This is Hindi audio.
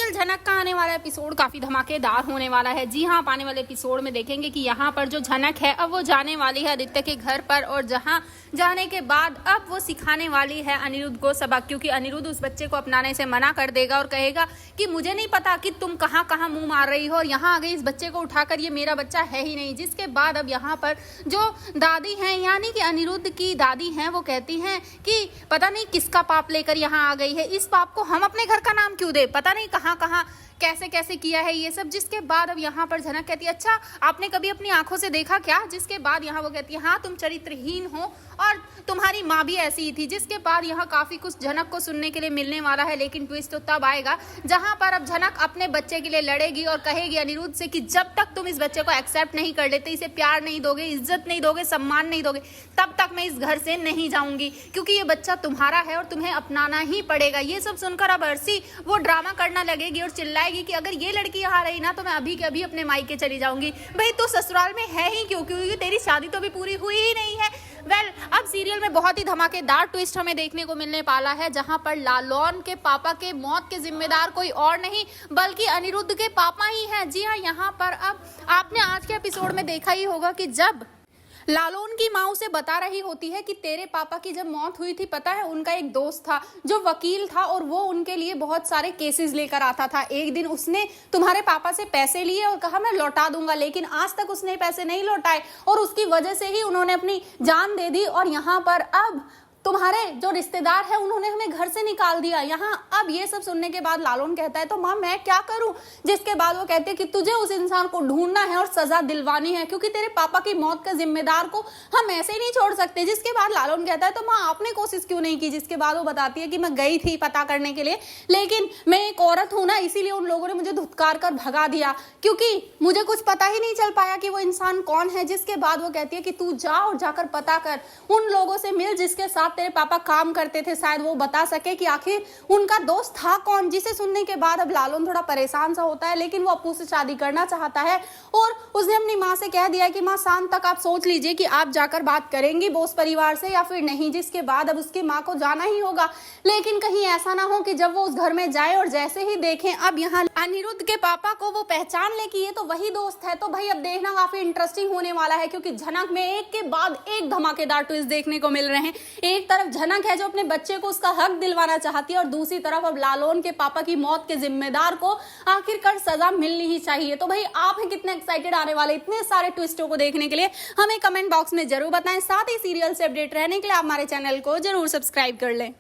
सीरियल झनक का आने वाला एपिसोड काफी धमाकेदार होने वाला है। जी हाँ, आप आने वाले एपिसोड में देखेंगे कि यहाँ पर जो झनक है अब वो जाने वाली है आदित्य के घर पर, और जहाँ जाने के बाद अब वो सिखाने वाली है अनिरुद्ध को सबक, क्योंकि अनिरुद्ध उस बच्चे को अपनाने से मना कर देगा और कहेगा कि मुझे नहीं पता कि तुम कहाँ कहाँ मुंह मार रही हो, और यहाँ आ गई इस बच्चे को उठाकर, ये मेरा बच्चा है ही नहीं। जिसके बाद अब यहाँ पर जो दादी हैं यानी कि अनिरुद्ध की दादी हैं वो कहती हैं कि पता नहीं किसका पाप लेकर यहाँ आ गई है, इस पाप को हम अपने घर का नाम क्यों दे, पता नहीं कहाँ कहाँ कैसे कैसे किया है ये सब। जिसके बाद अब यहाँ पर झनक कहती है अच्छा आपने कभी अपनी आंखों से देखा क्या। जिसके बाद यहाँ वो कहती है हाँ तुम चरित्रहीन हो और तुम्हारी माँ भी ऐसी ही थी। जिसके बाद यहाँ काफी कुछ झनक को सुनने के लिए मिलने वाला है, लेकिन ट्विस्ट तो तब आएगा जहाँ पर अब झनक अपने बच्चे के लिए लड़ेगी और कहेगी अनिरुद्ध से कि जब तक तुम इस बच्चे को एक्सेप्ट नहीं कर लेते, इसे प्यार नहीं दोगे, इज्जत नहीं दोगे, सम्मान नहीं दोगे, तब तक मैं इस घर से नहीं जाऊंगी, क्योंकि ये बच्चा तुम्हारा है और तुम्हें अपनाना ही पड़ेगा। ये सब सुनकर अब अर्शी वो ड्रामा करना लगेगी और चिल्लाएगी कि अगर ये लड़की यहाँ रही ना तो मैं अभी के अभी अपने मायके चली जाऊंगी। भाई तो ससुराल में है ही क्यों, क्योंकि तेरी शादी तो अभी पूरी हुई ही नहीं है। अब सीरियल में बहुत ही धमाकेदार ट्विस्ट हमें देखने को मिलने वाला है, जहां पर लालौन के पापा के मौत के जिम्मेदार कोई और नहीं बल्कि अनिरुद्ध के पापा ही हैं। जी हाँ, यहाँ पर अब आपने आज के एपिसोड में देखा ही होगा कि जब लालौन की माँ उसे बता रही होती है कि तेरे पापा की जब मौत हुई थी, पता है उनका एक दोस्त था जो वकील था और वो उनके लिए बहुत सारे केसेस लेकर आता था। एक दिन उसने तुम्हारे पापा से पैसे लिए और कहा मैं लौटा दूंगा, लेकिन आज तक उसने पैसे नहीं लौटाए और उसकी वजह से ही उन्होंने अपनी जान दे दी। और यहाँ पर अब तुम्हारे जो रिश्तेदार है उन्होंने हमें घर से निकाल दिया। यहाँ अब ये सब सुनने के बाद लालौन कहता है तो माँ मैं क्या करूं। जिसके बाद वो कहते हैं कि तुझे उस इंसान को ढूंढना है और सजा दिलवानी है, क्योंकि तेरे पापा की मौत का जिम्मेदार को हम ऐसे ही नहीं छोड़ सकते। जिसके बाद लालौन कहता है तो माँ आपने कोशिश क्यों नहीं की। जिसके बाद वो बताती है कि मैं गई थी पता करने के लिए, लेकिन मैं एक औरत हूं ना, इसीलिए उन लोगों ने मुझे धुतकार कर भगा दिया, क्योंकि मुझे कुछ पता ही नहीं चल पाया कि वो इंसान कौन है। जिसके बाद वो कहती है कि तू जा और जाकर पता कर, उन लोगों से मिल जिसके साथ तेरे पापा काम करते थे, शायद वो बता सके कि आखिर उनका दोस्त था कौन। जिसे सुनने के बाद अब लालौन थोड़ा परेशान सा होता है, लेकिन वो अप्पू से शादी करना चाहता है और उसने अपनी माँ से कह दिया कि माँ शाम तक आप सोच लीजिए कि आप जाकर बात करेंगी बोस परिवार से या फिर नहीं। जिसके बाद अब उसकी माँ को जाना ही होगा, लेकिन कहीं ऐसा ना हो कि जब वो उस घर में जाए और जैसे ही देखें अब यहाँ अनिरुद्ध के पापा को वो पहचान ले कि ये तो वही दोस्त है। तो भाई अब देखना काफी इंटरेस्टिंग होने वाला है, क्योंकि झनक में एक के बाद एक धमाकेदार ट्विस्ट देखने को मिल रहे हैं। एक तरफ झनक है जो अपने बच्चे को उसका हक दिलवाना चाहती है और दूसरी तरफ अब लालौन के पापा की मौत के जिम्मेदार को आखिरकार सजा मिलनी ही चाहिए। तो भाई आप हैं कितने एक्साइटेड आने वाले इतने सारे ट्विस्टों को देखने के लिए, हमें कमेंट बॉक्स में जरूर बताएं। साथ ही सीरियल से अपडेट रहने के लिए आप हमारे चैनल को जरूर सब्सक्राइब कर लें।